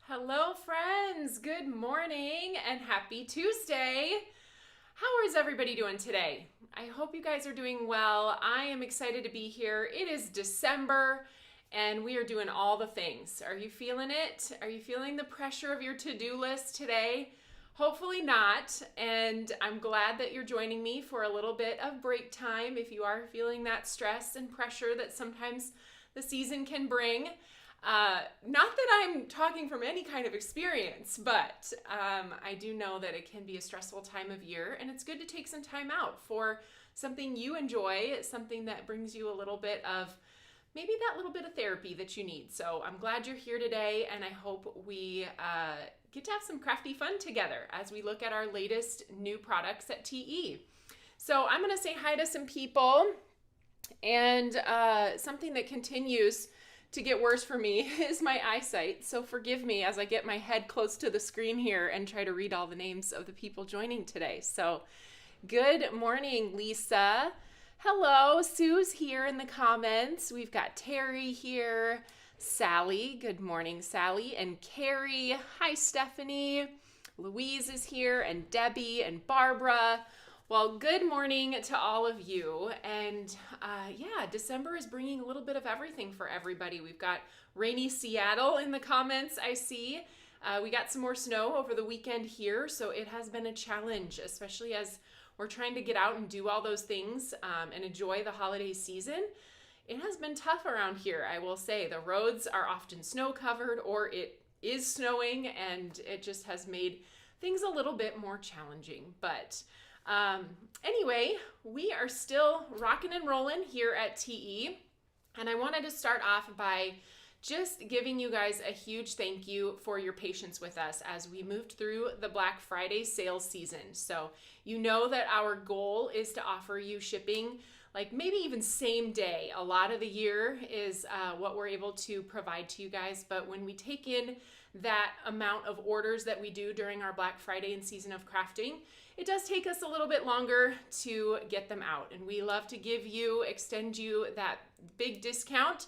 Hello, friends. Good morning and happy Tuesday. How is everybody doing today? I hope you guys are doing well. I am excited to be here. It is December and we are doing all the things. Are you feeling it? Are you feeling the pressure of your to-do list today? Hopefully not. And I'm glad that you're joining me for a little bit of break time if you are feeling that stress and pressure that sometimes the season can bring. Not that I'm talking from any kind of experience, but I do know that it can be a stressful time of year, and it's good to take some time out for something you enjoy, something that brings you a little bit of, maybe that little bit of therapy that you need. So I'm glad you're here today, and I hope we get to have some crafty fun together as we look at our latest new products at TE. So I'm going to say hi to some people, and something that continues to get worse for me is my eyesight. So forgive me as I get my head close to the screen here and try to read all the names of the people joining today. So good morning, Lisa. Hello, Sue's here in the comments. We've got Terry here, Sally. Good morning, Sally. And Carrie. Hi, Stephanie. Louise is here, and Debbie and Barbara. Well, good morning to all of you, and yeah, December is bringing a little bit of everything for everybody. We've got rainy Seattle in the comments, I see. We got some more snow over the weekend here, so it has been a challenge, especially as we're trying to get out and do all those things and enjoy the holiday season. It has been tough around here, I will say. The roads are often snow-covered, or it is snowing, and it just has made things a little bit more challenging, but anyway, we are still rocking and rolling here at TE, and I wanted to start off by just giving you guys a huge thank you for your patience with us as we moved through the Black Friday sales season. So you know that our goal is to offer you shipping like maybe even same day. A lot of the year is what we're able to provide to you guys, but when we take in that amount of orders that we do during our Black Friday and season of crafting, it does take us a little bit longer to get them out. And we love to extend you that big discount,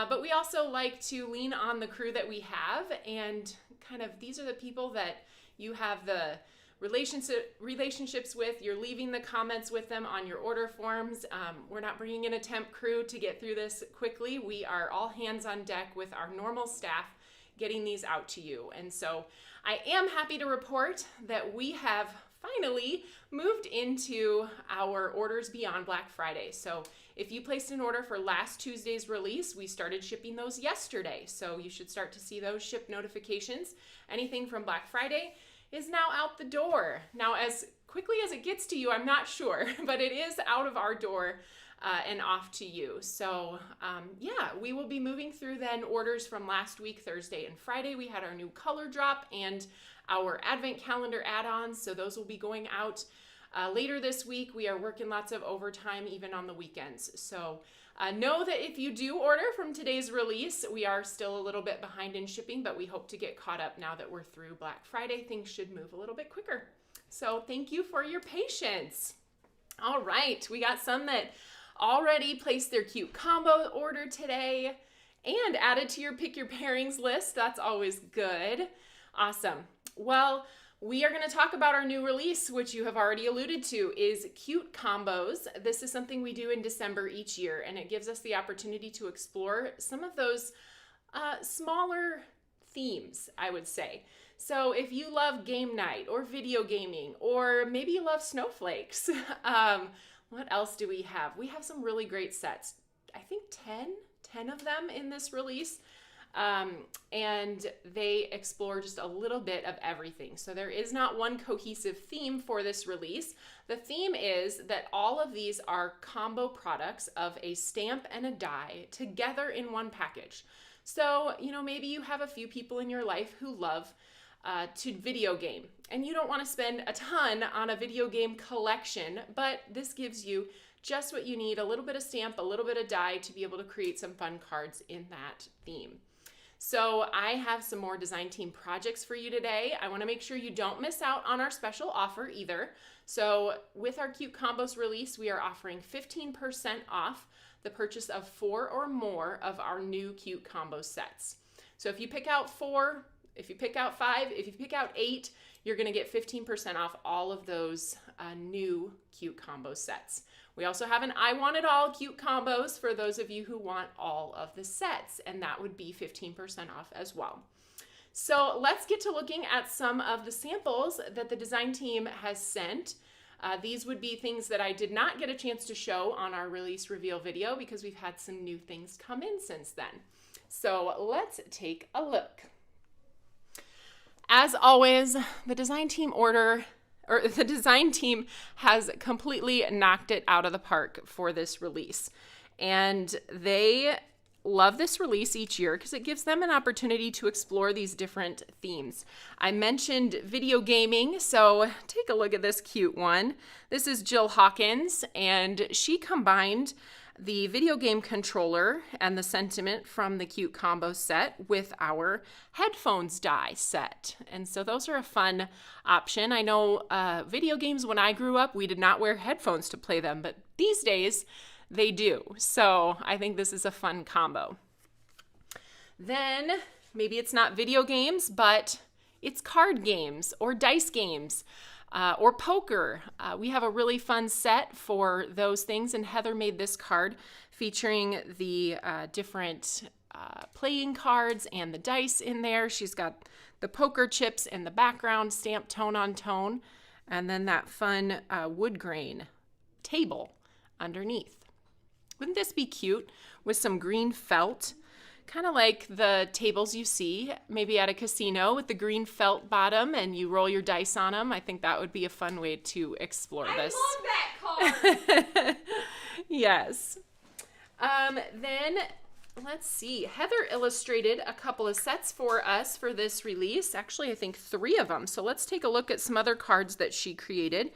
but we also like to lean on the crew that we have, and kind of these are the people that you have the relationships with. You're leaving the comments with them on your order forms. We're not bringing in a temp crew to get through this quickly. We are all hands on deck with our normal staff getting these out to you. And so I am happy to report that we have finally moved into our orders beyond Black Friday. So if you placed an order for last Tuesday's release, we started shipping those yesterday. So you should start to see those ship notifications. Anything from Black Friday is now out the door. Now, as quickly as it gets to you, I'm not sure, but it is out of our door and off to you. So yeah, we will be moving through then orders from last week, Thursday and Friday. We had our new color drop and our advent calendar add-ons. So those will be going out later this week. We are working lots of overtime even on the weekends. So know that if you do order from today's release, we are still a little bit behind in shipping, but we hope to get caught up now that we're through Black Friday. Things should move a little bit quicker. So thank you for your patience. All right, we got some that already placed their cute combo order today and added to your pick your pairings list. That's always good. Awesome. Well, we are going to talk about our new release, which you have already alluded to, is cute combos. This is something we do in December each year, and it gives us the opportunity to explore some of those smaller themes, I would say. So if you love game night or video gaming, or maybe you love snowflakes, what else do we have? We have some really great sets. I think 10 of them in this release. And they explore just a little bit of everything. So there is not one cohesive theme for this release. The theme is that all of these are combo products of a stamp and a die together in one package. So, you know, maybe you have a few people in your life who love to video game, and you don't want to spend a ton on a video game collection, but this gives you just what you need, a little bit of stamp, a little bit of die to be able to create some fun cards in that theme. So I have some more design team projects for you today. I want to make sure you don't miss out on our special offer either. So with our Cute Combos release, we are offering 15% off the purchase of 4 or more of our new Cute Combo sets. So if you pick out 4, if you pick out 5, if you pick out 8, you're going to get 15% off all of those new cute combo sets. We also have an I Want It All cute combos for those of you who want all of the sets, and that would be 15% off as well. So let's get to looking at some of the samples that the design team has sent. These would be things that I did not get a chance to show on our release reveal video because we've had some new things come in since then. So let's take a look. As always, the design team has completely knocked it out of the park for this release. And they love this release each year because it gives them an opportunity to explore these different themes. I mentioned video gaming, so take a look at this cute one. This is Jill Hawkins, and she combined the video game controller and the sentiment from the cute combo set with our headphones die set. And so those are a fun option. I know video games, when I grew up, we did not wear headphones to play them, but these days they do. So I think this is a fun combo. Then maybe it's not video games, but it's card games or dice games. Or poker. We have a really fun set for those things, and Heather made this card featuring the different playing cards and the dice in there. She's got the poker chips in the background, stamped tone on tone, and then that fun wood grain table underneath. Wouldn't this be cute with some green felt? Kind of like the tables you see maybe at a casino with the green felt bottom and you roll your dice on them. I think that would be a fun way to explore this. I love that card. Yes. Then let's see. Heather illustrated a couple of sets for us for this release. Actually, I think 3 of them. So let's take a look at some other cards that she created.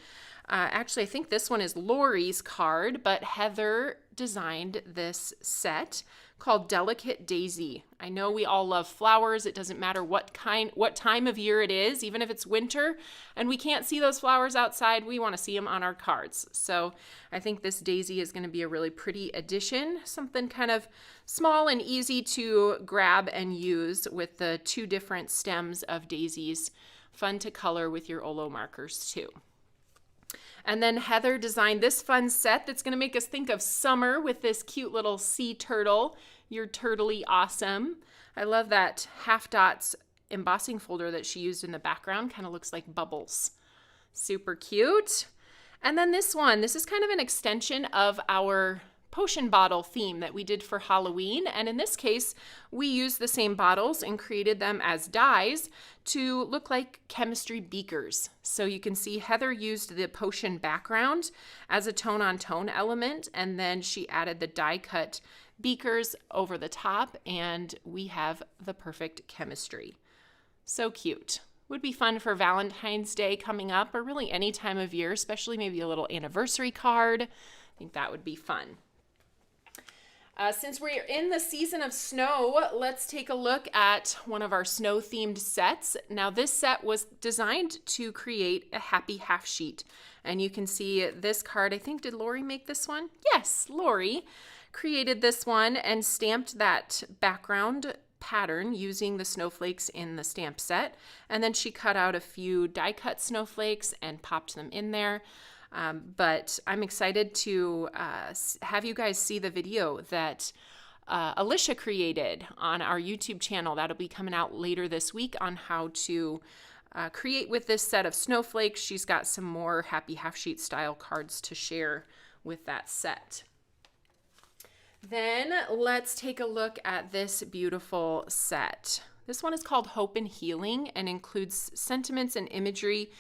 Actually, I think this one is Lori's card, but Heather designed this set called Delicate Daisy. I know we all love flowers. It doesn't matter what time of year it is, even if it's winter and we can't see those flowers outside, we want to see them on our cards. So I think this daisy is going to be a really pretty addition, something kind of small and easy to grab and use with the 2 different stems of daisies. Fun to color with your Olo markers too. And then Heather designed this fun set that's going to make us think of summer with this cute little sea turtle. You're turtly awesome. I love that half dots embossing folder that she used in the background. Kind of looks like bubbles. Super cute. And then this one. This is kind of an extension of our potion bottle theme that we did for Halloween. And in this case, we used the same bottles and created them as dies to look like chemistry beakers. So you can see Heather used the potion background as a tone-on-tone element, and then she added the die-cut beakers over the top, and we have the perfect chemistry. So cute. Would be fun for Valentine's Day coming up, or really any time of year, especially maybe a little anniversary card. I think that would be fun. Since we're in the season of snow, let's take a look at one of our snow-themed sets. Now, this set was designed to create a happy half sheet. And you can see this card. I think, did Lori make this one? Yes, Lori created this one and stamped that background pattern using the snowflakes in the stamp set. And then she cut out a few die-cut snowflakes and popped them in there. But I'm excited to have you guys see the video that Alicia created on our YouTube channel. That'll be coming out later this week on how to create with this set of snowflakes. She's got some more happy half sheet style cards to share with that set. Then let's take a look at this beautiful set. This one is called Hope and Healing and includes sentiments and imagery.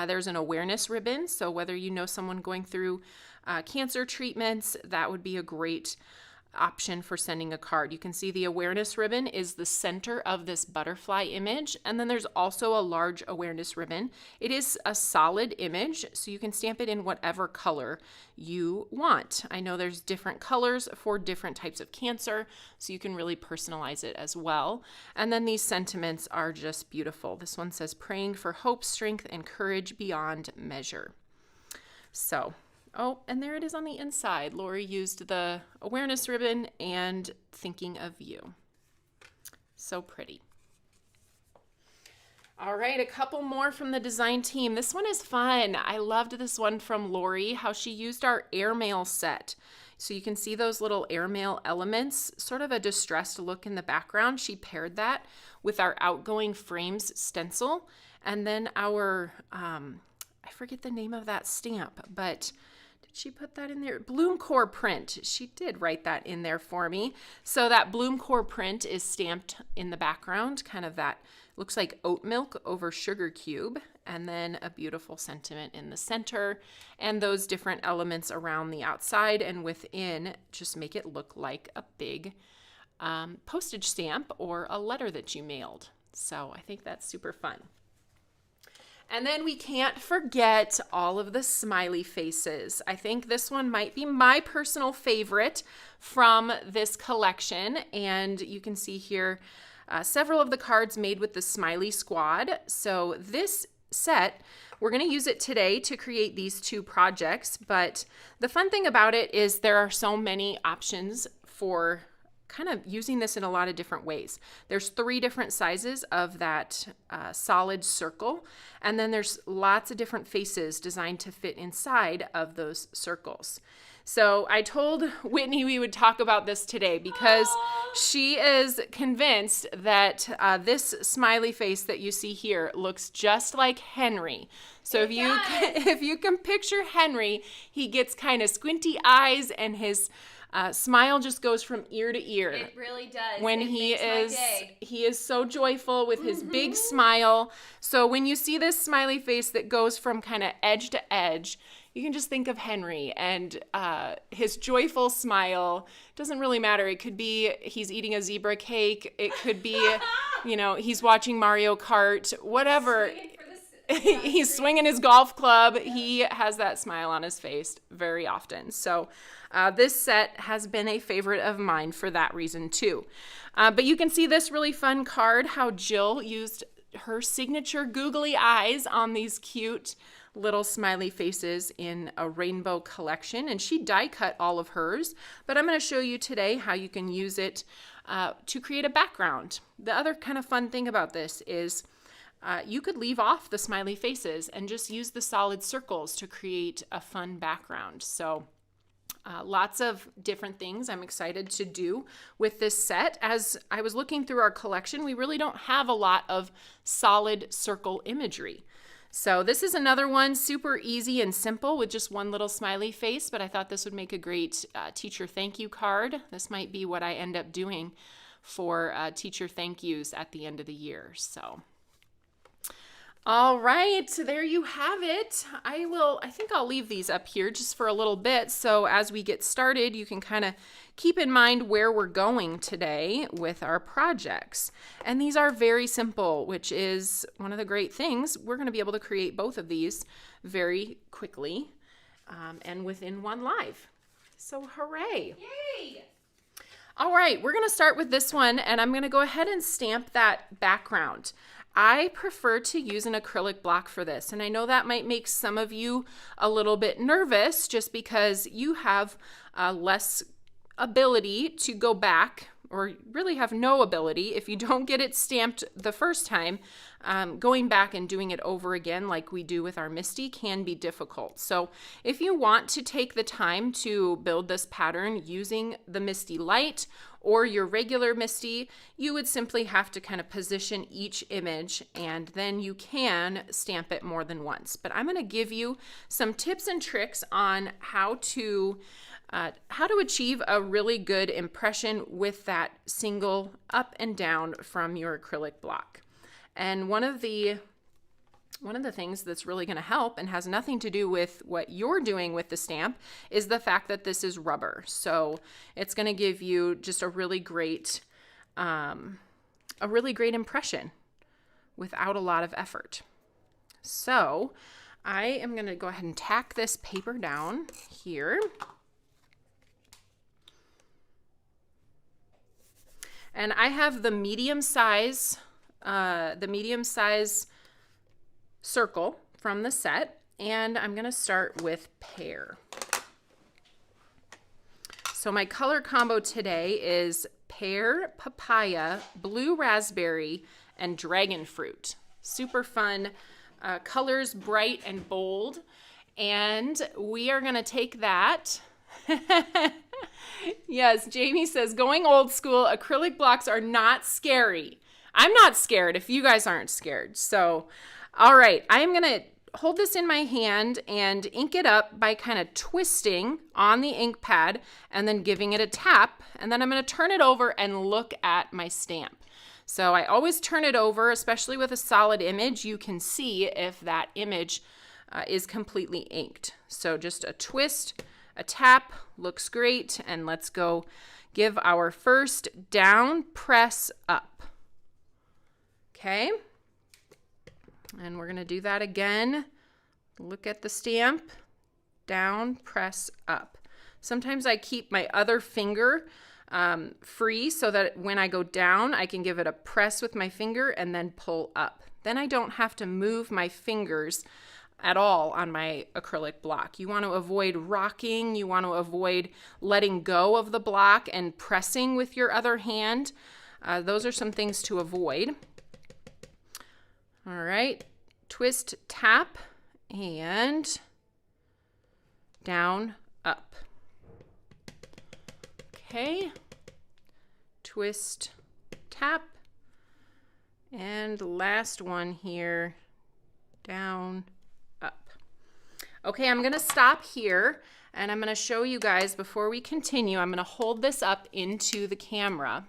There's an awareness ribbon, so whether you know someone going through cancer treatments, that would be a great option for sending a card. You can see the awareness ribbon is the center of this butterfly image, and then there's also a large awareness ribbon. It is a solid image, so you can stamp it in whatever color you want. I know there's different colors for different types of cancer, so you can really personalize it as well. And then these sentiments are just beautiful. This one says, praying for hope, strength, and courage beyond measure. So, oh, and there it is on the inside. Lori used the awareness ribbon and thinking of you. So pretty. All right, a couple more from the design team. This one is fun. I loved this one from Lori, how she used our airmail set. So you can see those little airmail elements, sort of a distressed look in the background. She paired that with our outgoing frames stencil, and then our, I forget the name of that stamp, but did she put that in there? Bloom Core print. She did write that in there for me. So that Bloom Core print is stamped in the background, kind of that looks like oat milk over sugar cube, and then a beautiful sentiment in the center, and those different elements around the outside and within just make it look like a big postage stamp or a letter that you mailed. So I think that's super fun. And then we can't forget all of the smiley faces. I think this one might be my personal favorite from this collection, and you can see here several of the cards made with the Smiley Squad. So this set, we're going to use it today to create these two projects, but the fun thing about it is there are so many options for kind of using this in a lot of different ways. There's 3 different sizes of that solid circle, and then there's lots of different faces designed to fit inside of those circles. So I told Whitney we would talk about this today because she is convinced that this smiley face that you see here looks just like Henry. So if you can picture Henry, he gets kind of squinty eyes and his smile just goes from ear to ear. It really does. When he is so joyful with his big smile. So when you see this smiley face that goes from kind of edge to edge, you can just think of Henry and his joyful smile. Doesn't really matter. It could be he's eating a zebra cake. It could be, he's watching Mario Kart, whatever. He's swinging his golf club. Yeah. He has that smile on his face very often. So this set has been a favorite of mine for that reason too. But you can see this really fun card, how Jill used her signature googly eyes on these cute little smiley faces in a rainbow collection, and she die cut all of hers, but I'm going to show you today how you can use it to create a background. The other kind of fun thing about this is you could leave off the smiley faces and just use the solid circles to create a fun background. So lots of different things I'm excited to do with this set. As I was looking through our collection, we really don't have a lot of solid circle imagery. So this is another one, super easy and simple with just one little smiley face, but I thought this would make a great teacher thank you card. This might be what I end up doing for teacher thank yous at the end of the year. So, all right, so there you have it. I think I'll leave these up here just for a little bit. So as we get started, you can kind of keep in mind where we're going today with our projects. And these are very simple, which is one of the great things. We're going to be able to create both of these very quickly and within one live. So hooray. Yay! All right, we're going to start with this one, and I'm going to go ahead and stamp that background. I prefer to use an acrylic block for this, and I know that might make some of you a little bit nervous just because you have less ability to go back, or really have no ability if you don't get it stamped the first time. Going back and doing it over again like we do with our Misty can be difficult. So if you want to take the time to build this pattern using the Misty Light or your regular Misty, you would simply have to kind of position each image and then you can stamp it more than once. But I'm going to give you some tips and tricks on how to achieve a really good impression with that single up and down from your acrylic block. And one of the things that's really going to help and has nothing to do with what you're doing with the stamp is the fact that this is rubber. So it's going to give you just a really great impression without a lot of effort. So I am going to go ahead and tack this paper down here. And I have the medium size circle from the set, and I'm going to start with Pear. So my color combo today is Pear, Papaya, Blue Raspberry, and Dragon Fruit. Super fun colors, bright and bold. And we are going to take that. Yes, Jamie says, going old school, acrylic blocks are not scary. I'm not scared if you guys aren't scared. So, all right, I am going to hold this in my hand and ink it up by kind of twisting on the ink pad and then giving it a tap. And then I'm going to turn it over and look at my stamp. So I always turn it over, especially with a solid image. You can see if that image is completely inked. So just a twist, a tap, looks great. And let's go give our first down press up. Okay. And we're going to do that again. Look at the stamp, down, press up. Sometimes I keep my other finger free so that when I go down, I can give it a press with my finger and then pull up. Then I don't have to move my fingers at all on my acrylic block. You want to avoid rocking. You want to avoid letting go of the block and pressing with your other hand. Those are some things to avoid. All right, twist, tap, and down, up. Okay, twist, tap, and last one here, down, up. Okay, I'm gonna stop here and I'm gonna show you guys before we continue. I'm gonna hold this up into the camera.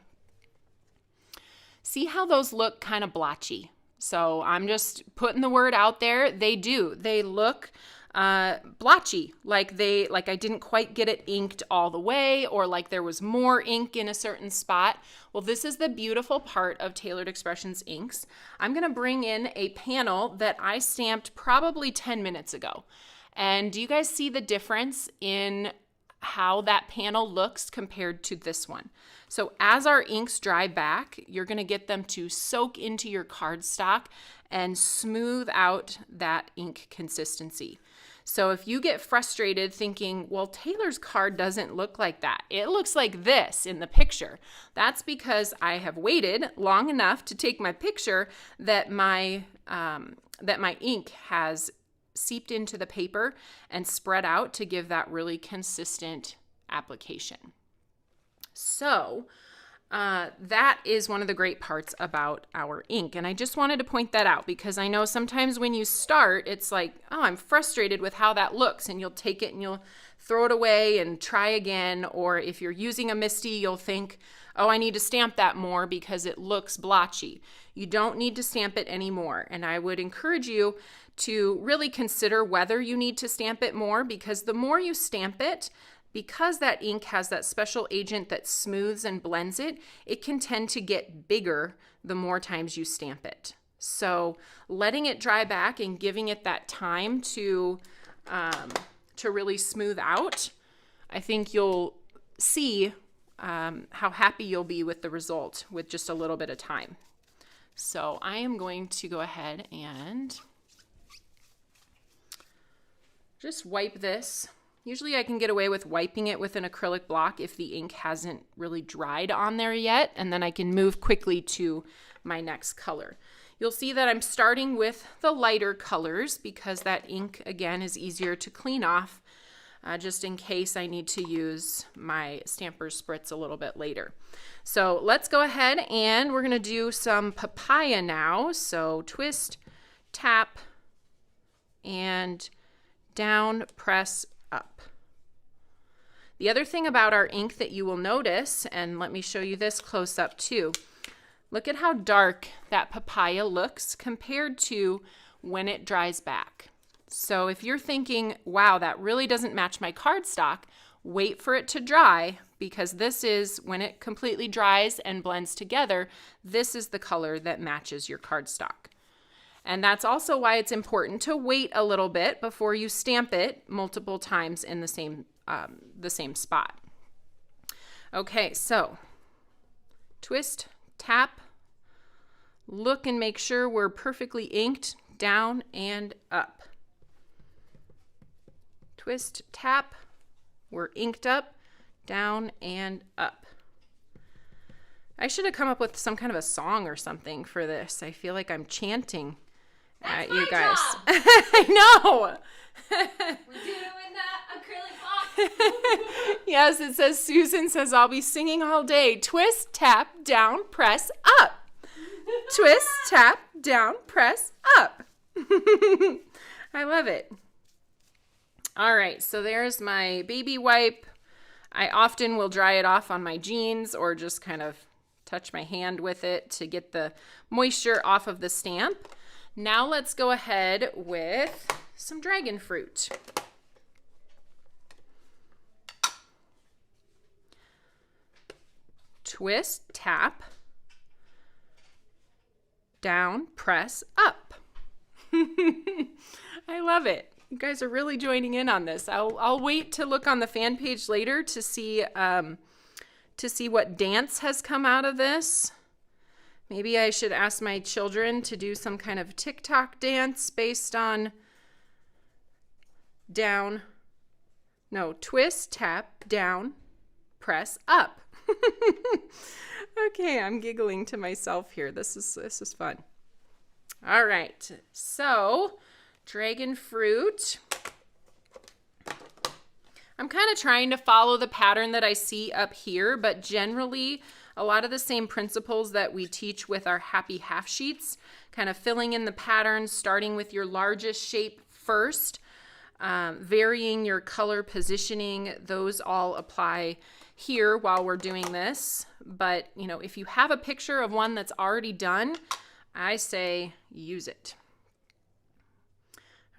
See how those look kind of blotchy? So I'm just putting the word out there. They do. They look blotchy, like I didn't quite get it inked all the way, or like there was more ink in a certain spot. Well, this is the beautiful part of Tailored Expressions inks. I'm going to bring in a panel that I stamped probably 10 minutes ago. And do you guys see the difference in how that panel looks compared to this one? So as our inks dry back, you're going to get them to soak into your cardstock and smooth out that ink consistency. So if you get frustrated thinking, well, Taylor's card doesn't look like that. It looks like this in the picture. That's because I have waited long enough to take my picture that my ink has seeped into the paper and spread out to give that really consistent application. So that is one of the great parts about our ink. And I just wanted to point that out because I know sometimes when you start, it's like, oh, I'm frustrated with how that looks. And you'll take it and you'll throw it away and try again. Or if you're using a MISTI, you'll think, oh, I need to stamp that more because it looks blotchy. You don't need to stamp it anymore. And I would encourage you to really consider whether you need to stamp it more, because the more you stamp it, because that ink has that special agent that smooths and blends it, it can tend to get bigger the more times you stamp it. So letting it dry back and giving it that time to really smooth out, I think you'll see how happy you'll be with the result with just a little bit of time. So I am going to go ahead and just wipe this. Usually I can get away with wiping it with an acrylic block if the ink hasn't really dried on there yet, and then I can move quickly to my next color. You'll see that I'm starting with the lighter colors because that ink, again, is easier to clean off just in case I need to use my Stampers Spritz a little bit later. So let's go ahead and we're going to do some Papaya now. So twist, tap, and down, press, up. The other thing about our ink that you will notice, and let me show you this close up too, look at how dark that Papaya looks compared to when it dries back. So if you're thinking, wow, that really doesn't match my cardstock, wait for it to dry, because this is, when it completely dries and blends together, this is the color that matches your cardstock. And that's also why it's important to wait a little bit before you stamp it multiple times in the same spot. Okay, so twist, tap, look and make sure we're perfectly inked down and up. Twist, tap, we're inked up, down and up. I should have come up with some kind of a song or something for this. I feel like I'm chanting at you guys. Job. I know. We're doing the acrylic block. Yes, it says, Susan says, I'll be singing all day. Twist, tap, down, press, up. Twist, tap, down, press, up. I love it. All right, so there's my baby wipe. I often will dry it off on my jeans or just kind of touch my hand with it to get the moisture off of the stamp. Now let's go ahead with some dragon fruit. Twist, tap, down, press, up. I love it. You guys are really joining in on this. I'll wait to look on the fan page later to see what dance has come out of this. Maybe I should ask my children to do some kind of TikTok dance based on twist, tap, down, press, up. Okay, I'm giggling to myself here. This is fun. All right, so dragon fruit. I'm kind of trying to follow the pattern that I see up here, but generally a lot of the same principles that we teach with our happy half sheets, kind of filling in the patterns, starting with your largest shape first, varying your color positioning, those all apply here while we're doing this. But, you know, if you have a picture of one that's already done, I say use it.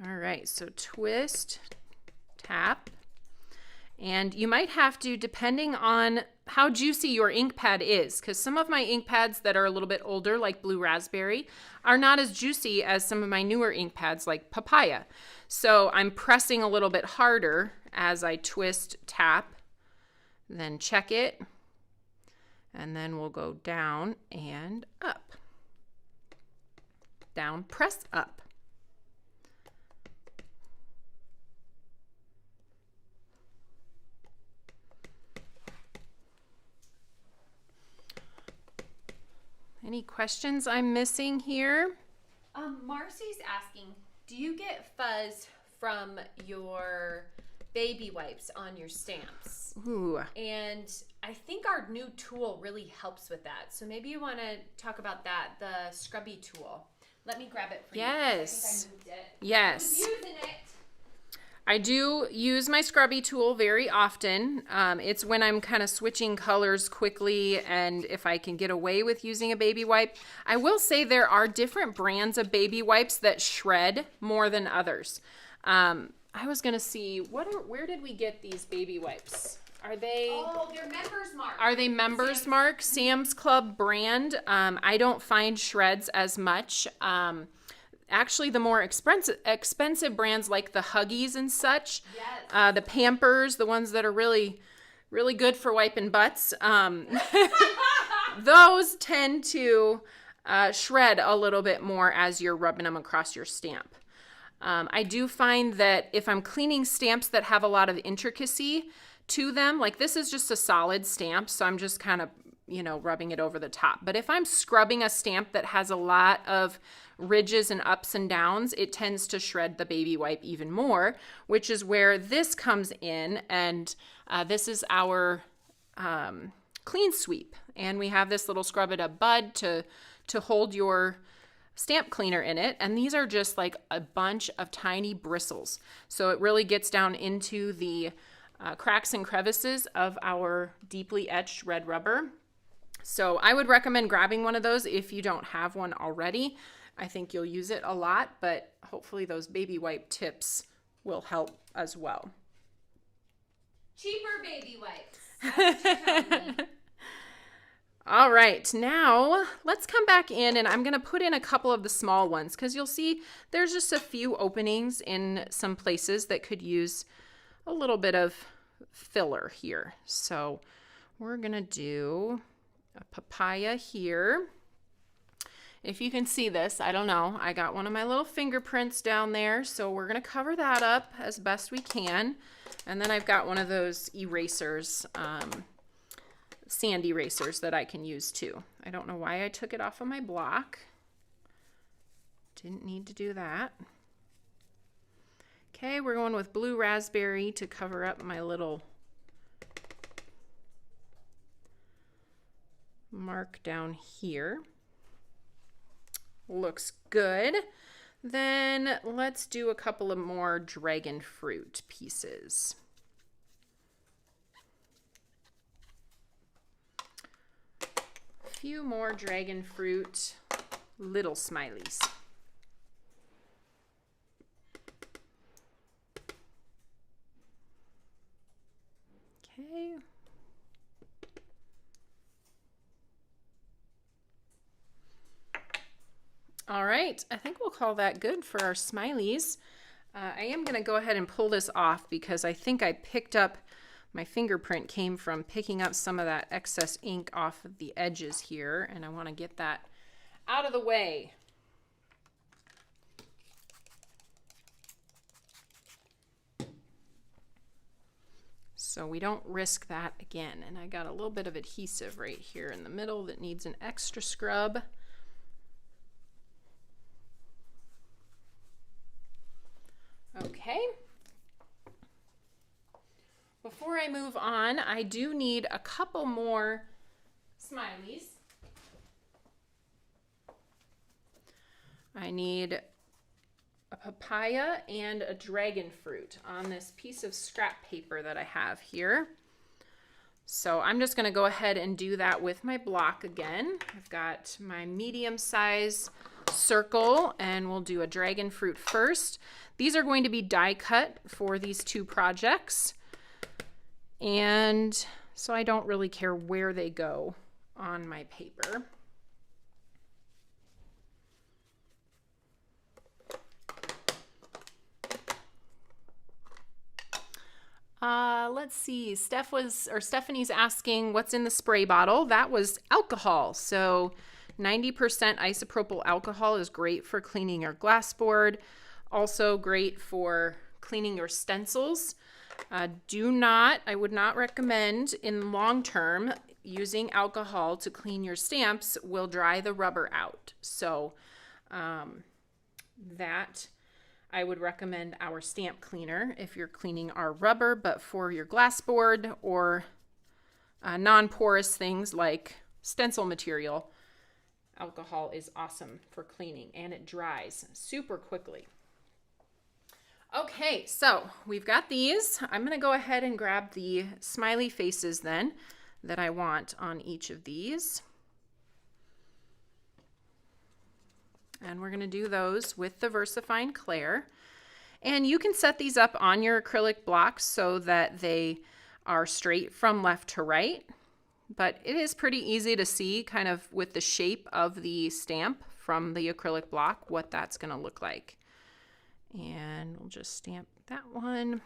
All right, so twist, tap, and you might have to, depending on how juicy your ink pad is, because some of my ink pads that are a little bit older, like Blue Raspberry, are not as juicy as some of my newer ink pads like Papaya. So I'm pressing a little bit harder as I twist, tap, then check it, and then we'll go down and up. Down, press, up. Any questions I'm missing here? Marcy's asking, do you get fuzz from your baby wipes on your stamps? Ooh. And I think our new tool really helps with that. So maybe you want to talk about that, the scrubby tool. Let me grab it for you. Yes. I think I moved it. Yes. I was using it. I do use my scrubby tool very often. It's when I'm kind of switching colors quickly and if I can get away with using a baby wipe. I will say there are different brands of baby wipes that shred more than others. I was going to see, where did we get these baby wipes? Are they... Oh, they're Members Mark. Are they Members Mark? Sam's Club brand. I don't find shreds as much. Actually, the more expensive brands like the Huggies and such, yes. The Pampers, the ones that are really, really good for wiping butts, those tend to shred a little bit more as you're rubbing them across your stamp. I do find that if I'm cleaning stamps that have a lot of intricacy to them, like this is just a solid stamp, so I'm just kind of, rubbing it over the top. But if I'm scrubbing a stamp that has a lot of ridges and ups and downs, it tends to shred the baby wipe even more, which is where this comes in. And this is our clean sweep. And we have this little scrub it up bud to hold your stamp cleaner in it. And these are just like a bunch of tiny bristles. So it really gets down into the cracks and crevices of our deeply etched red rubber. So I would recommend grabbing one of those if you don't have one already. I think you'll use it a lot, but hopefully those baby wipe tips will help as well. Cheaper baby wipes. That's what you're telling me. All right, now let's come back in and I'm going to put in a couple of the small ones because you'll see there's just a few openings in some places that could use a little bit of filler here. So we're going to do a papaya here. If you can see this, I don't know. I got one of my little fingerprints down there, so we're going to cover that up as best we can. And then I've got one of those erasers sand erasers that I can use too. I don't know why I took it off of my block. Didn't need to do that. Okay, we're going with blue raspberry to cover up my little mark down here. Looks good. Then let's do a couple of more dragon fruit pieces. A few more dragon fruit little smileys. Okay. All right, I think we'll call that good for our smileys. I am going to go ahead and pull this off because I think I picked up, my fingerprint came from picking up some of that excess ink off of the edges here, and I want to get that out of the way. So we don't risk that again. And I got a little bit of adhesive right here in the middle that needs an extra scrub. Okay. Before I move on, I do need a couple more smileys. I need a papaya and a dragon fruit on this piece of scrap paper that I have here. So I'm just going to go ahead and do that with my block again. I've got my medium size circle and we'll do a dragon fruit first. These are going to be die cut for these two projects. And so I don't really care where they go on my paper. Let's see, Stephanie's asking what's in the spray bottle. That was alcohol. So 90% isopropyl alcohol is great for cleaning your glass board. Also great for cleaning your stencils. I would not recommend in long term using alcohol to clean your stamps. Will dry the rubber out. So that I would recommend our stamp cleaner if you're cleaning our rubber, but for your glass board or non-porous things like stencil material, alcohol is awesome for cleaning and it dries super quickly. Okay, so we've got these. I'm going to go ahead and grab the smiley faces then that I want on each of these. And we're going to do those with the VersaFine Clair. And you can set these up on your acrylic blocks so that they are straight from left to right. But it is pretty easy to see kind of with the shape of the stamp from the acrylic block what that's going to look like. And we'll just stamp that one.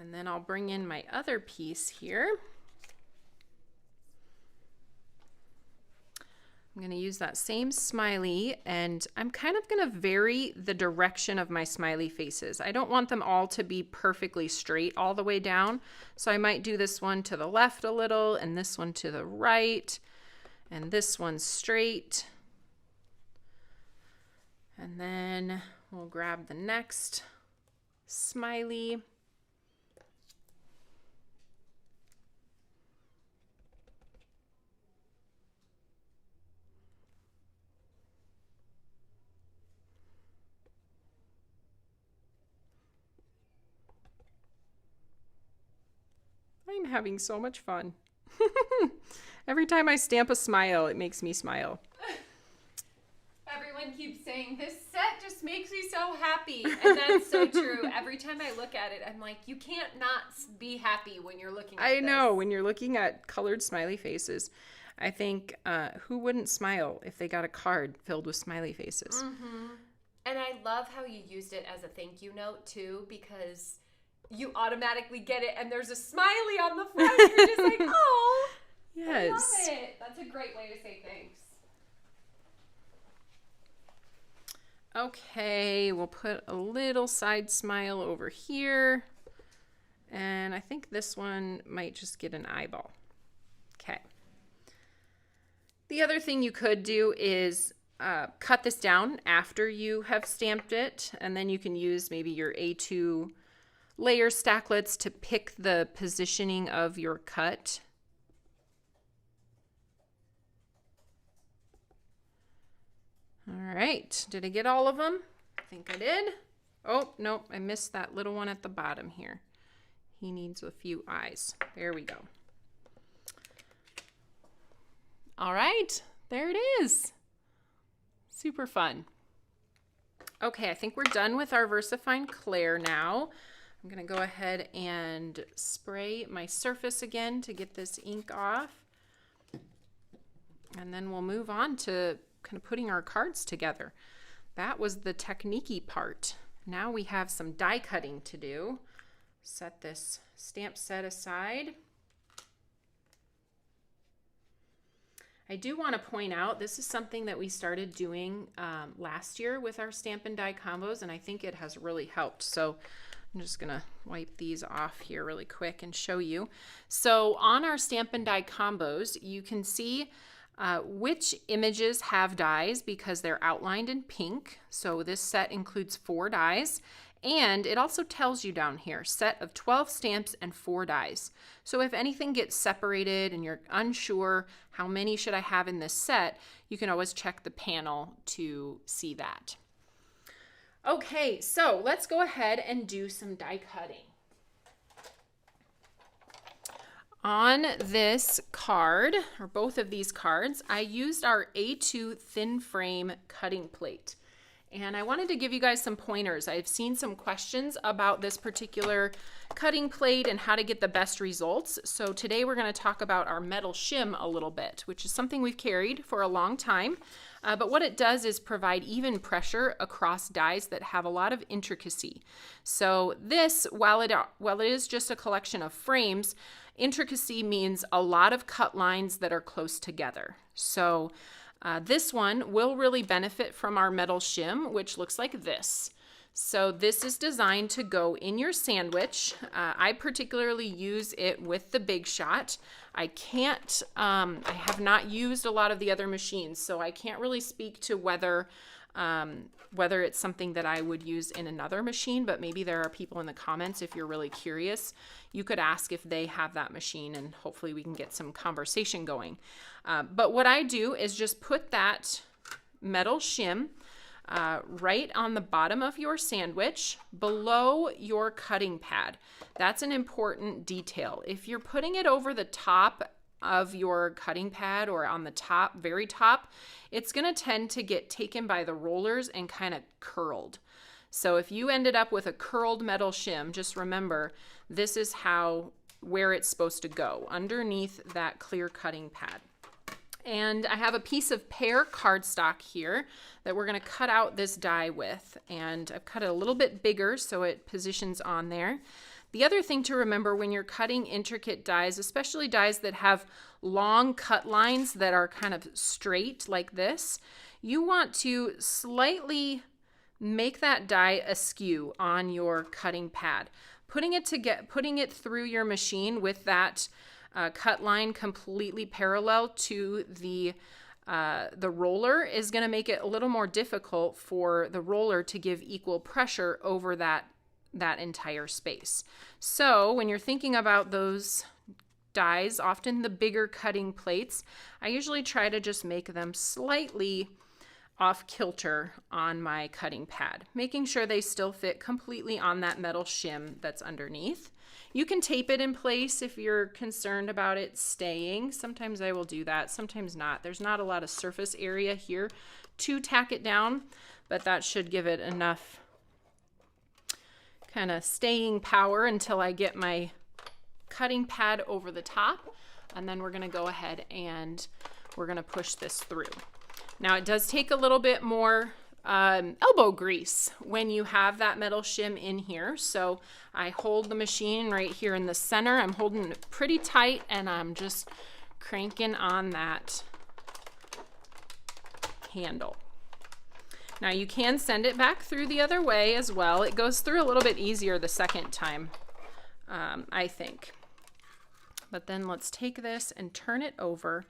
And then I'll bring in my other piece here. I'm going to use that same smiley and I'm kind of going to vary the direction of my smiley faces. I don't want them all to be perfectly straight all the way down. So I might do this one to the left a little and this one to the right and this one straight. And then we'll grab the next smiley. I'm having so much fun. Every time I stamp a smile, it makes me smile. Everyone keeps saying, this set just makes me so happy. And that's so true. Every time I look at it, I'm like, you can't not be happy when you're looking at this. I know, when you're looking at colored smiley faces. I think, who wouldn't smile if they got a card filled with smiley faces? Mm-hmm. And I love how you used it as a thank you note, too, because you automatically get it, and there's a smiley on the front. You're just like, oh, yes. I love it. That's a great way to say thanks. Okay, we'll put a little side smile over here. And I think this one might just get an eyeball. Okay. The other thing you could do is cut this down after you have stamped it, and then you can use maybe your A2 layer stacklets to pick the positioning of your cut. All right, did I get all of them? I think I did. Oh, nope, I missed that little one at the bottom here. He needs a few eyes. There we go. All right, there it is. Super fun. Okay, I think we're done with our VersaFine Clair now. I'm gonna go ahead and spray my surface again to get this ink off. And then we'll move on to kind of putting our cards together. That was the technique-y part. Now we have some die cutting to do. Set this stamp set aside. I do want to point out, this is something that we started doing last year with our stamp and die combos, and I think it has really helped. So I'm just going to wipe these off here really quick and show you. So on our stamp and die combos, you can see which images have dies because they're outlined in pink. So this set includes 4 dies. And it also tells you down here, set of 12 stamps and 4 dies. So if anything gets separated and you're unsure how many should I have in this set, you can always check the panel to see that. Okay, so let's go ahead and do some die cutting. On this card, or both of these cards, I used our A2 thin frame cutting plate. And I wanted to give you guys some pointers. I've seen some questions about this particular cutting plate and how to get the best results. So today we're going to talk about our metal shim a little bit, which is something we've carried for a long time. But what it does is provide even pressure across dies that have a lot of intricacy. So this, while it is just a collection of frames, intricacy means a lot of cut lines that are close together. So this one will really benefit from our metal shim, which looks like this. So this is designed to go in your sandwich. I particularly use it with the Big Shot. I have not used a lot of the other machines, so I can't really speak to whether it's something that I would use in another machine, but maybe there are people in the comments, if you're really curious, you could ask if they have that machine and hopefully we can get some conversation going. But what I do is just put that metal shim right on the bottom of your sandwich below your cutting pad. That's an important detail. If you're putting it over the top of your cutting pad or on the top, very top, it's going to tend to get taken by the rollers and kind of curled. So if you ended up with a curled metal shim, just remember this is where it's supposed to go, underneath that clear cutting pad. And I have a piece of Pear cardstock here that we're going to cut out this die with. And I've cut it a little bit bigger so it positions on there. The other thing to remember when you're cutting intricate dies, especially dies that have long cut lines that are kind of straight like this, you want to slightly make that die askew on your cutting pad. Putting it through your machine with that cut line completely parallel to the roller is going to make it a little more difficult for the roller to give equal pressure over that entire space. So when you're thinking about those dies, often the bigger cutting plates, I usually try to just make them slightly off kilter on my cutting pad, making sure they still fit completely on that metal shim that's underneath. You can tape it in place if you're concerned about it staying. Sometimes I will do that, sometimes not. There's not a lot of surface area here to tack it down, but that should give it enough kind of staying power until I get my cutting pad over the top. And then we're going to go ahead and we're going to push this through. Now it does take a little bit more elbow grease when you have that metal shim in here. So I hold the machine right here in the center. I'm holding it pretty tight and I'm just cranking on that handle. Now you can send it back through the other way as well. It goes through a little bit easier the second time, I think. But then let's take this and turn it over.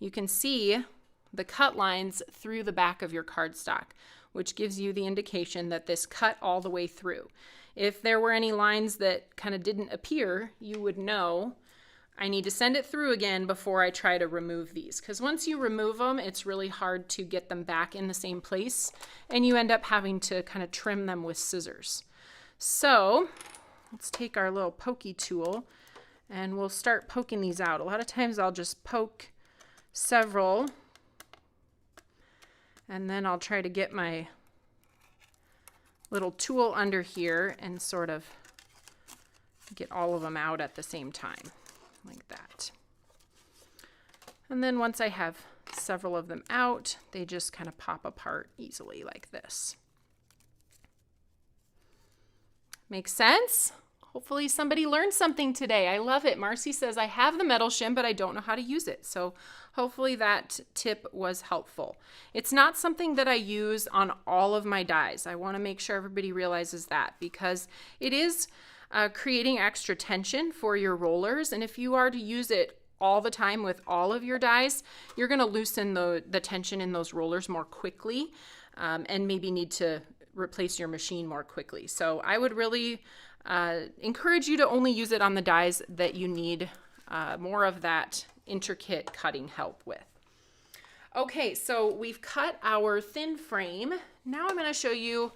You can see the cut lines through the back of your cardstock, which gives you the indication that this cut all the way through. If there were any lines that kind of didn't appear, you would know I need to send it through again before I try to remove these. Because once you remove them, it's really hard to get them back in the same place, and you end up having to kind of trim them with scissors. So let's take our little pokey tool and we'll start poking these out. A lot of times I'll just poke several, and then I'll try to get my little tool under here and sort of get all of them out at the same time, like that. And then once I have several of them out, they just kind of pop apart easily like this. Makes sense? Hopefully somebody learned something today. I love it. Marcy says, I have the metal shim, but I don't know how to use it. So hopefully that tip was helpful. It's not something that I use on all of my dies. I want to make sure everybody realizes that, because it is creating extra tension for your rollers. And if you are to use it all the time with all of your dies, you're going to loosen the tension in those rollers more quickly, and maybe need to replace your machine more quickly. So I would really encourage you to only use it on the dies that you need more of that intricate cutting help with. Okay, so we've cut our thin frame. Now I'm going to show you,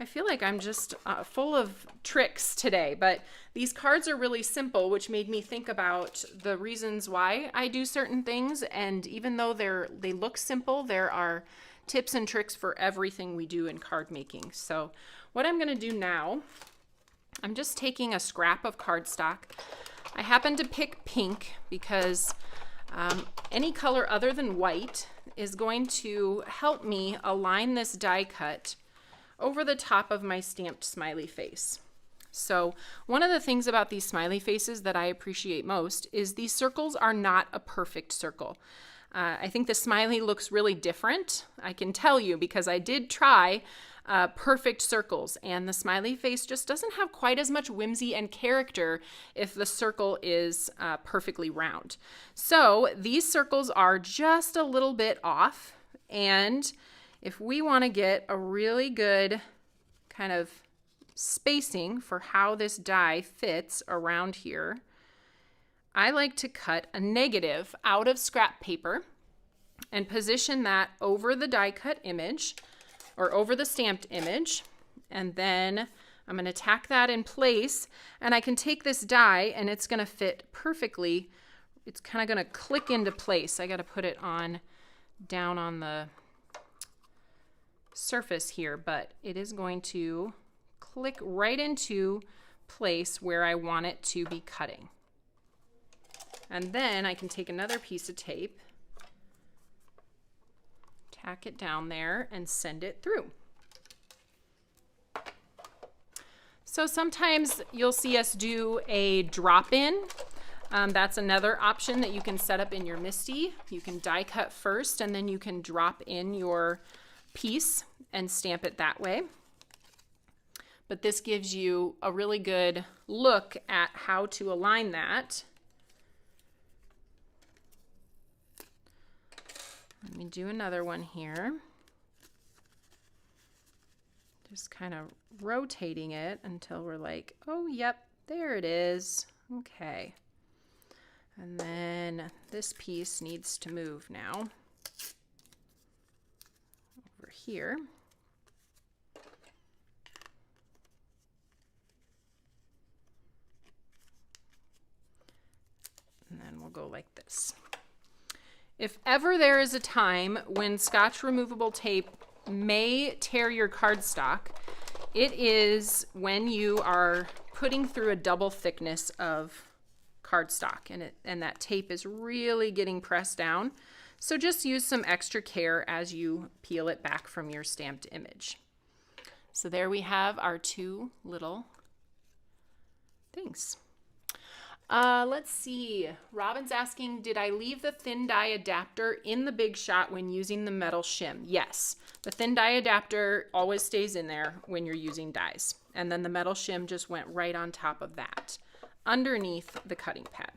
I feel like I'm just full of tricks today, but these cards are really simple, which made me think about the reasons why I do certain things. And even though they look simple, there are tips and tricks for everything we do in card making. So what I'm going to do now, I'm just taking a scrap of cardstock. I happen to pick pink because any color other than white is going to help me align this die cut over the top of my stamped smiley face. So one of the things about these smiley faces that I appreciate most is these circles are not a perfect circle. I think the smiley looks really different. I can tell you because I did try perfect circles, and the smiley face just doesn't have quite as much whimsy and character if the circle is perfectly round. So these circles are just a little bit off, and if we want to get a really good kind of spacing for how this die fits around here, I like to cut a negative out of scrap paper and position that over the die cut image or over the stamped image. And then I'm going to tack that in place, and I can take this die and it's going to fit perfectly. It's kind of going to click into place. I got to put it on down on the surface here, but it is going to click right into place where I want it to be cutting. And then I can take another piece of tape, tack it down there, and send it through. So sometimes you'll see us do a drop-in. That's another option that you can set up in your MISTI. You can die cut first, and then you can drop in your piece and stamp it that way. But this gives you a really good look at how to align that. Let me do another one here. Just kind of rotating it until we're like, oh, yep, there it is. Okay. And then this piece needs to move now over here. And then we'll go like this. If ever there is a time when Scotch removable tape may tear your cardstock, it is when you are putting through a double thickness of cardstock and that tape is really getting pressed down. So just use some extra care as you peel it back from your stamped image. So there we have our two little things. Let's see. Robin's asking, did I leave the thin die adapter in the Big Shot when using the metal shim? Yes. The thin die adapter always stays in there when you're using dies. And then the metal shim just went right on top of that, underneath the cutting pad.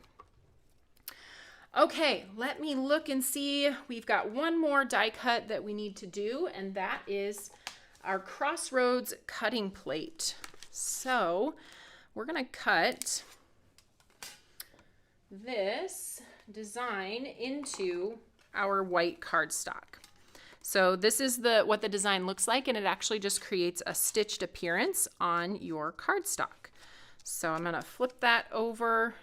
Okay, let me look and see. We've got one more die cut that we need to do, and that is our Crossroads cutting plate. So we're going to cut this design into our white cardstock. So this is what the design looks like, and it actually just creates a stitched appearance on your cardstock. So I'm going to flip that over,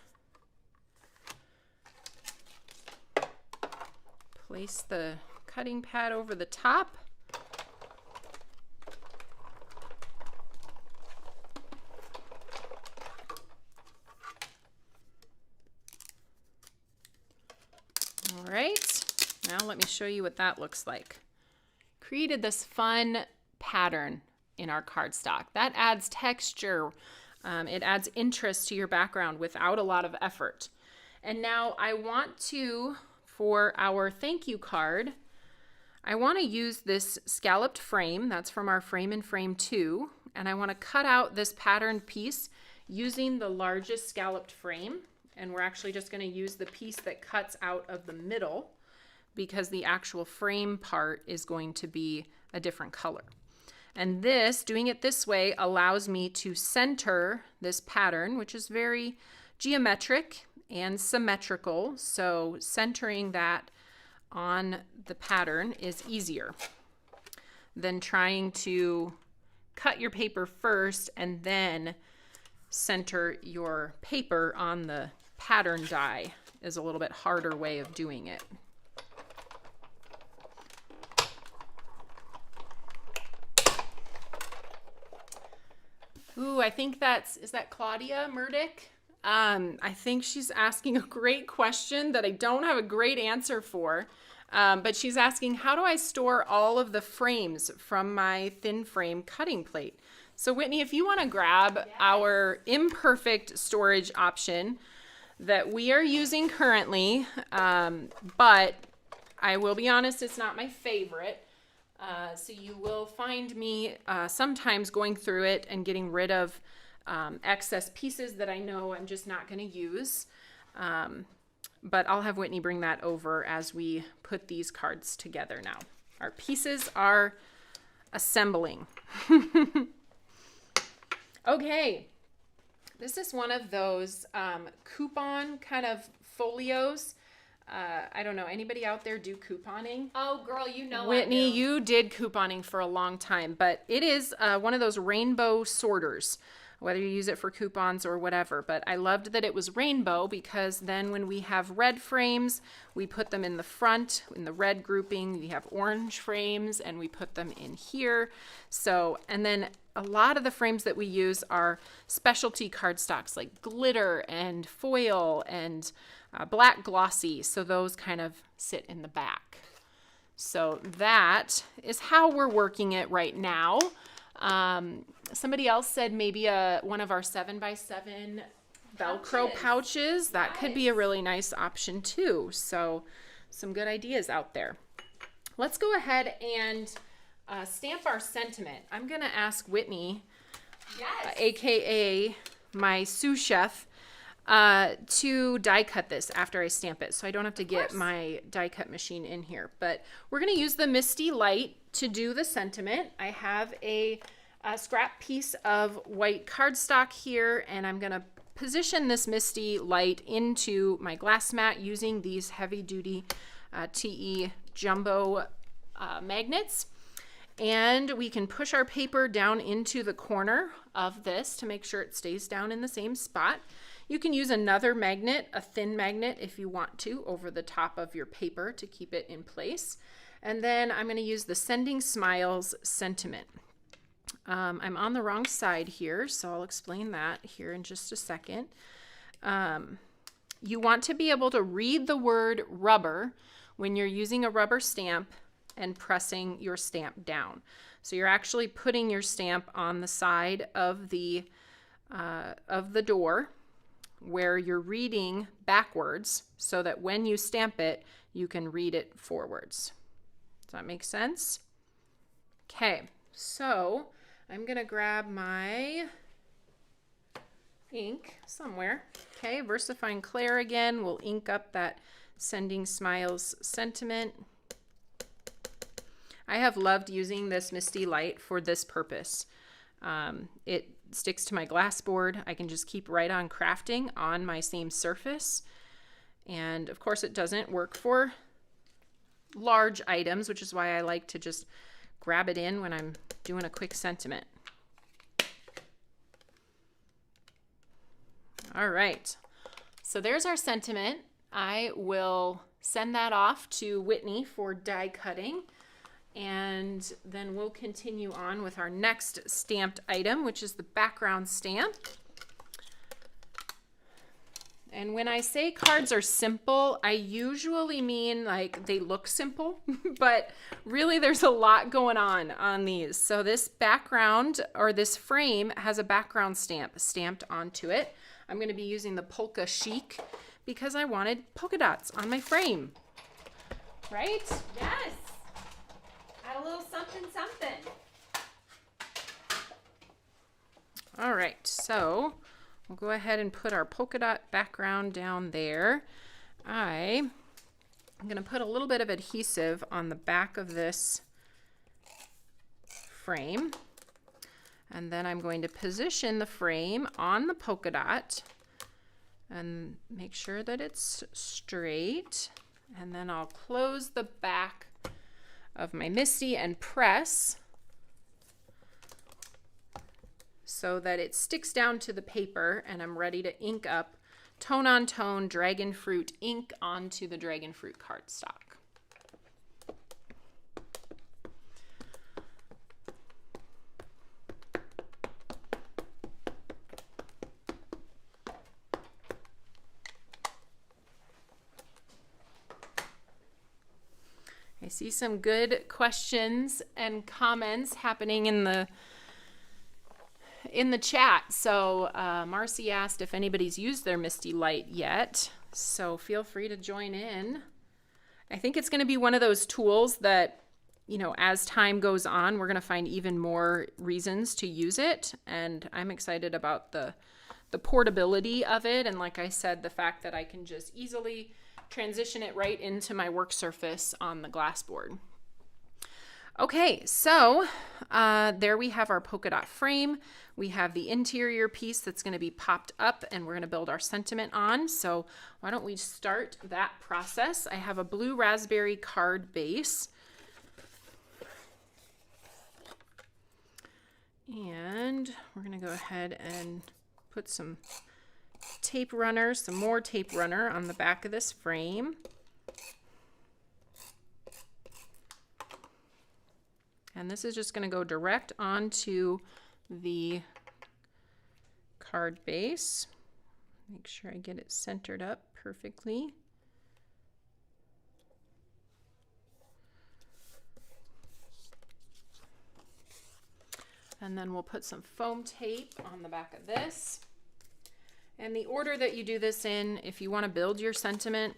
place the cutting pad over the top. All right, now let me show you what that looks like. Created this fun pattern in our cardstock. That adds texture. It adds interest to your background without a lot of effort. And now I want to, for our thank you card, I want to use this scalloped frame. That's from our Frame and Frame 2. And I want to cut out this patterned piece using the largest scalloped frame. And we're actually just going to use the piece that cuts out of the middle, because the actual frame part is going to be a different color. And this, doing it this way, allows me to center this pattern, which is very geometric and symmetrical. So centering that on the pattern is easier than trying to cut your paper first and then center your paper on the pattern die. Is a little bit harder way of doing it. Ooh, I think is that Claudia Murdick? I think she's asking a great question that I don't have a great answer for. But she's asking, how do I store all of the frames from my thin frame cutting plate? So Whitney, if you want to grab our imperfect storage option that we are using currently, but I will be honest, it's not my favorite. So you will find me sometimes going through it and getting rid of excess pieces that I know I'm just not going to use. But I'll have Whitney bring that over as we put these cards together now. Our pieces are assembling. Okay, this is one of those coupon kind of folios. I don't know, anybody out there do couponing? Oh, girl, you know Whitney, you did couponing for a long time, but it is one of those rainbow sorters, whether you use it for coupons or whatever. But I loved that it was rainbow, because then when we have red frames, we put them in the front, in the red grouping. We have orange frames, and we put them in here. So, and then a lot of the frames that we use are specialty cardstocks like glitter and foil and black glossy. So those kind of sit in the back. So that is how we're working it right now. Somebody else said maybe one of our 7x7 Velcro pouches. That could be a really nice option too. So some good ideas out there. Let's go ahead and stamp our sentiment. I'm going to ask Whitney, aka my sous chef, to die cut this after I stamp it, so I don't have to get my die cut machine in here. But we're going to use the Misty Light to do the sentiment. I have a scrap piece of white cardstock here, and I'm going to position this Misty Light into my glass mat using these heavy duty TE jumbo magnets. And we can push our paper down into the corner of this to make sure it stays down in the same spot. You can use another magnet, a thin magnet if you want to, over the top of your paper to keep it in place. And then I'm going to use the Sending Smiles sentiment. I'm on the wrong side here, so I'll explain that here in just a second. You want to be able to read the word rubber when you're using a rubber stamp and pressing your stamp down. So you're actually putting your stamp on the side of the door where you're reading backwards so that when you stamp it, you can read it forwards. Does that make sense? Okay, so I'm gonna grab my ink somewhere. Okay, VersaFine Clair again. We'll ink up that Sending Smiles sentiment. I have loved using this Misty Light for this purpose. It sticks to my glass board. I can just keep right on crafting on my same surface. And of course it doesn't work for large items, which is why I like to just grab it in when I'm doing a quick sentiment. All right, so there's our sentiment. I will send that off to Whitney for die cutting, and then we'll continue on with our next stamped item, which is the background stamp. And when I say cards are simple, I usually mean like they look simple, but really there's a lot going on these. So this background, or this frame, has a background stamp stamped onto it. I'm going to be using the Polka Chic because I wanted polka dots on my frame. Right? Yes. Add a little something, something. All right, so we'll go ahead and put our polka dot background down there. I'm going to put a little bit of adhesive on the back of this frame. And then I'm going to position the frame on the polka dot and make sure that it's straight. And then I'll close the back of my Misty and press so that it sticks down to the paper, and I'm ready to ink up tone on tone dragon fruit ink onto the dragon fruit cardstock. I see some good questions and comments happening in the chat. So Marcy asked if anybody's used their Misty Light yet. So feel free to join in. I think it's going to be one of those tools that, you know, as time goes on, we're going to find even more reasons to use it. And I'm excited about the portability of it. And like I said, the fact that I can just easily transition it right into my work surface on the glass board. Okay, so there we have our polka dot frame. We have the interior piece that's going to be popped up and we're going to build our sentiment on. So why don't we start that process? I have a blue raspberry card base. And we're going to go ahead and put some tape runner, some more tape runner on the back of this frame. And this is just going to go direct onto the card base. Make sure I get it centered up perfectly. And then we'll put some foam tape on the back of this. And the order that you do this in, if you want to build your sentiment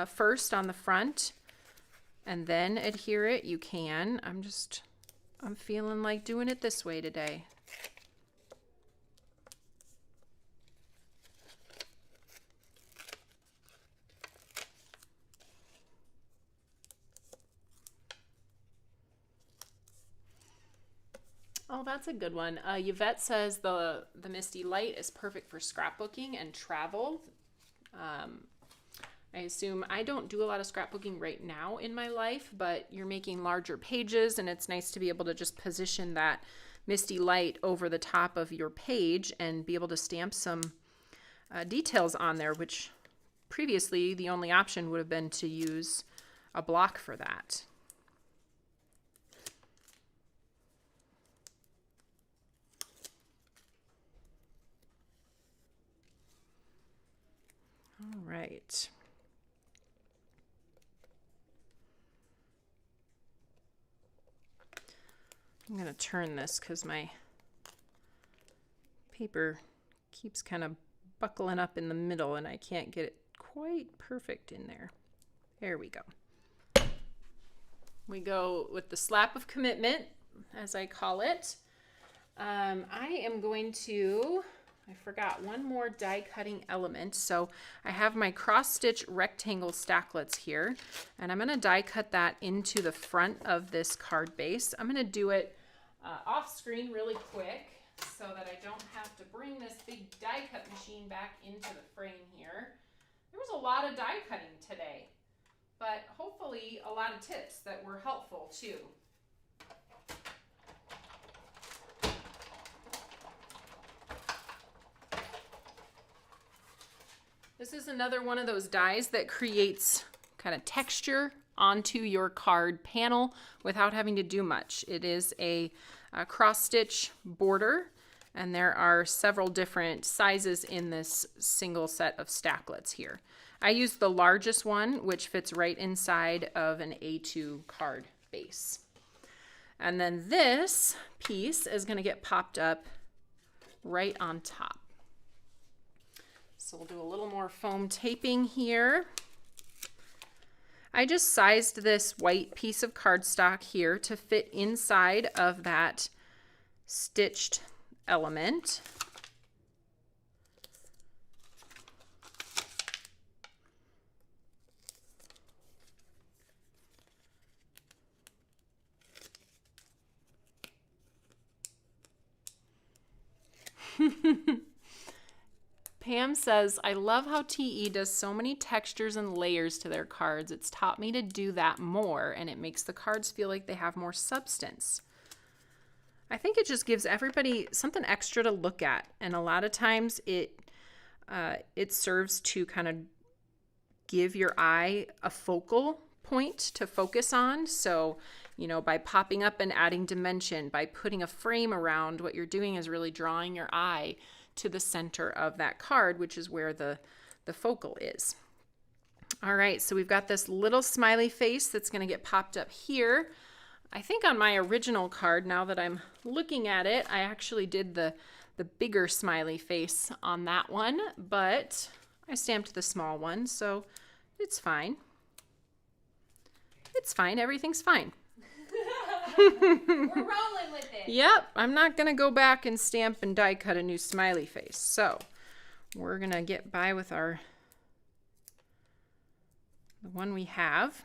first on the front and then adhere it, you can. I'm feeling like doing it this way today. Oh, that's a good one. Yvette says the Misty Light is perfect for scrapbooking and travel. I assume I don't do a lot of scrapbooking right now in my life, but you're making larger pages and it's nice to be able to just position that Misty Light over the top of your page and be able to stamp some details on there, which previously the only option would have been to use a block for that. All right. I'm going to turn this because my paper keeps kind of buckling up in the middle and I can't get it quite perfect in there. There we go. We go with the slap of commitment, as I call it. I am going to, I forgot one more die cutting element. So I have my cross stitch rectangle stacklets here, and I'm going to die cut that into the front of this card base. I'm going to do it off screen really quick so that I don't have to bring this big die cut machine back into the frame here. There was a lot of die cutting today, but hopefully a lot of tips that were helpful too. This is another one of those dies that creates kind of texture onto your card panel without having to do much. It is a cross stitch border, and there are several different sizes in this single set of stacklets here. I used the largest one, which fits right inside of an A2 card base. And then this piece is going to get popped up right on top. So we'll do a little more foam taping here. I just sized this white piece of cardstock here to fit inside of that stitched element. Pam says, I love how TE does so many textures and layers to their cards. It's taught me to do that more, and it makes the cards feel like they have more substance. I think it just gives everybody something extra to look at, and a lot of times it serves to kind of give your eye a focal point to focus on. So, you know, by popping up and adding dimension, by putting a frame around, what you're doing is really drawing your eye to the center of that card, which is where the focal is. All right, so we've got this little smiley face that's going to get popped up here. I think on my original card, now that I'm looking at it, I actually did the bigger smiley face on that one, but I stamped the small one, so it's fine. It's fine. Everything's fine. We're rolling with it. Yep, I'm not going to go back and stamp and die cut a new smiley face. So we're going to get by with the one we have.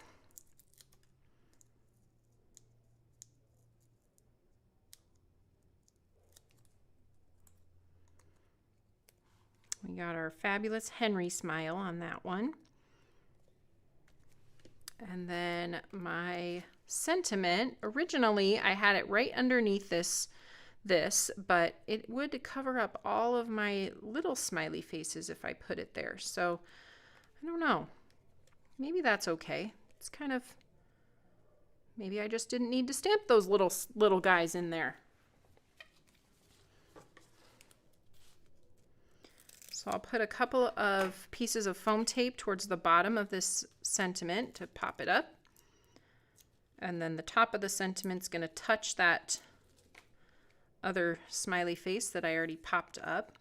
We got our fabulous Henry smile on that one. And then my sentiment, originally I had it right underneath this, but it would cover up all of my little smiley faces if I put it there. So I don't know. Maybe that's okay. It's kind of, maybe I just didn't need to stamp those little guys in there. So I'll put a couple of pieces of foam tape towards the bottom of this sentiment to pop it up. And then the top of the sentiment's going to touch that other smiley face that I already popped up.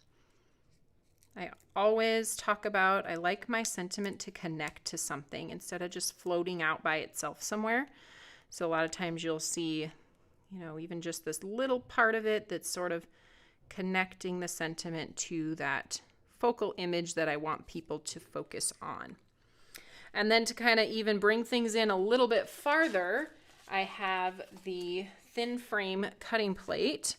I always talk about, I like my sentiment to connect to something instead of just floating out by itself somewhere. So a lot of times you'll see, you know, even just this little part of it that's sort of connecting the sentiment to that focal image that I want people to focus on. And then to kind of even bring things in a little bit farther, I have the thin frame cutting plate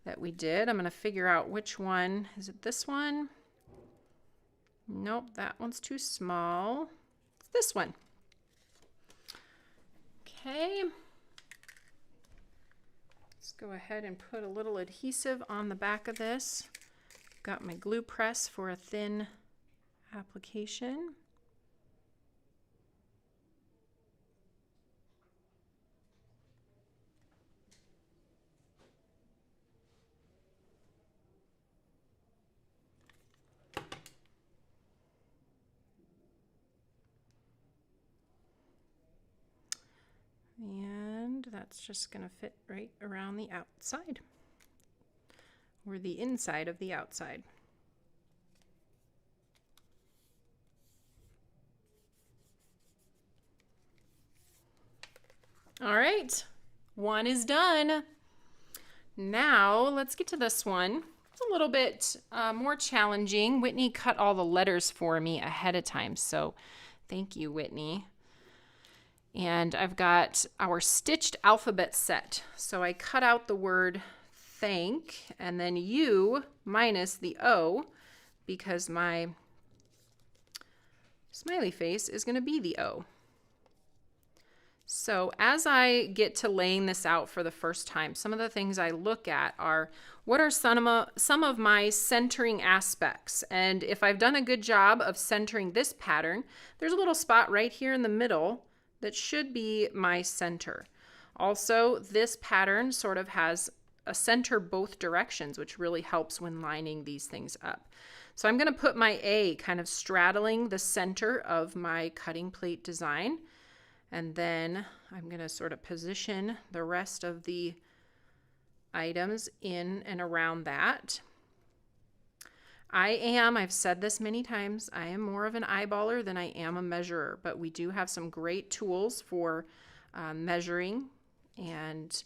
that we did. I'm going to figure out which one. Is it this one? Nope, that one's too small. It's this one. Okay. Let's go ahead and put a little adhesive on the back of this. Got my glue press for a thin application. And that's just going to fit right around the outside, or the inside of the outside. All right, one is done. Now let's get to this one. It's a little bit more challenging. Whitney cut all the letters for me ahead of time, so thank you, Whitney. And I've got our stitched alphabet set. So I cut out the word thank and then U minus the O because my smiley face is going to be the O. So as I get to laying this out for the first time, some of the things I look at are what are some of my centering aspects. And if I've done a good job of centering this pattern, there's a little spot right here in the middle that should be my center. Also, this pattern sort of has a center both directions, which really helps when lining these things up. So I'm going to put my A kind of straddling the center of my cutting plate design. And then I'm going to sort of position the rest of the items in and around that. I've said this many times, I am more of an eyeballer than I am a measurer, but we do have some great tools for measuring. And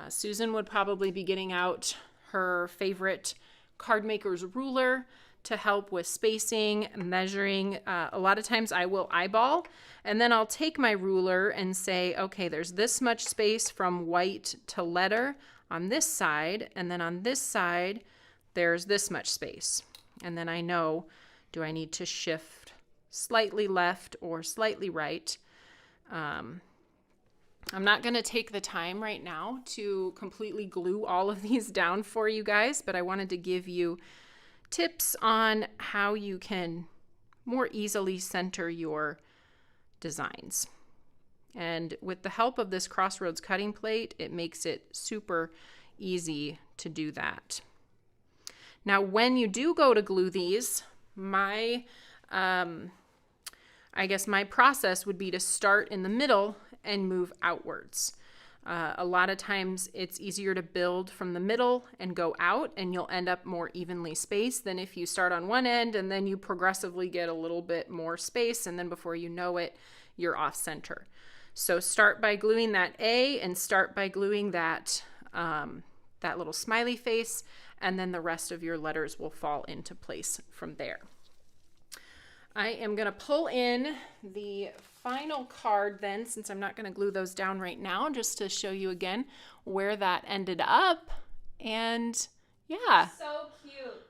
Susan would probably be getting out her favorite card maker's ruler to help with spacing, measuring. A lot of times I will eyeball, and then I'll take my ruler and say, okay, there's this much space from white to letter on this side, and then on this side, there's this much space. And then I know, do I need to shift slightly left or slightly right? I'm not going to take the time right now to completely glue all of these down for you guys, but I wanted to give you tips on how you can more easily center your designs. And with the help of this Crossroads cutting plate, it makes it super easy to do that. Now, when you do go to glue these, I guess my process would be to start in the middle and move outwards. A lot of times it's easier to build from the middle and go out, and you'll end up more evenly spaced than if you start on one end and then you progressively get a little bit more space, and then before you know it, you're off center. So start by gluing that A and start by gluing that little smiley face, and then the rest of your letters will fall into place from there. I am going to pull in the final card then, since I'm not going to glue those down right now, just to show you again where that ended up. And yeah. So cute.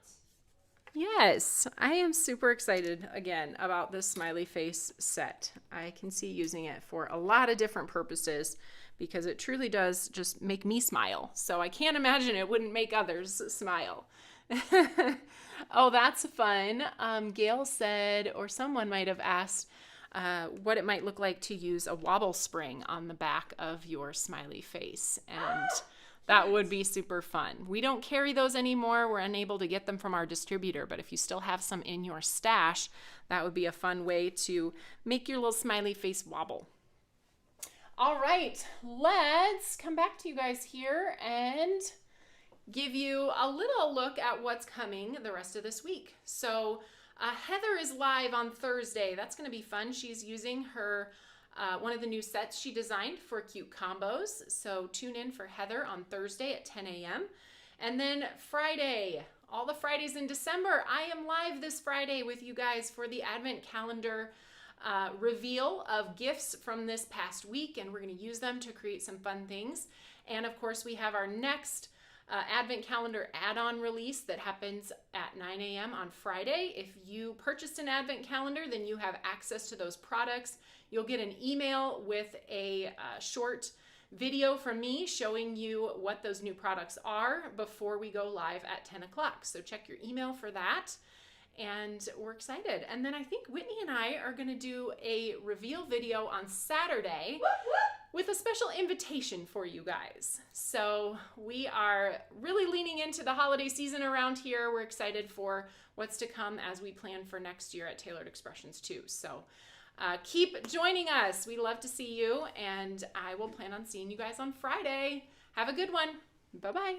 Yes, I am super excited again about this smiley face set. I can see using it for a lot of different purposes because it truly does just make me smile. So I can't imagine it wouldn't make others smile. Oh, that's fun. Gail said, or someone might have asked, what it might look like to use a wobble spring on the back of your smiley face. And that would be super fun. We don't carry those anymore. We're unable to get them from our distributor, but if you still have some in your stash, that would be a fun way to make your little smiley face wobble. All right, let's come back to you guys here and give you a little look at what's coming the rest of this week. So Heather is live on Thursday. That's going to be fun. She's using her one of the new sets she designed for cute combos. So tune in for Heather on Thursday at 10 a.m. And then Friday, all the Fridays in December, I am live this Friday with you guys for the Advent Calendar reveal of gifts from this past week, and we're going to use them to create some fun things. And of course, we have our next Advent Calendar add-on release that happens at 9 a.m. on Friday. If you purchased an Advent Calendar, then you have access to those products. You'll get an email with a short video from me showing you what those new products are before we go live at 10 o'clock. So check your email for that. And we're excited. And then I think Whitney and I are going to do a reveal video on Saturday with a special invitation for you guys. So we are really leaning into the holiday season around here. We're excited for what's to come as we plan for next year at Tailored Expressions too. So keep joining us. We love to see you, and I will plan on seeing you guys on Friday. Have a good one. Bye-bye.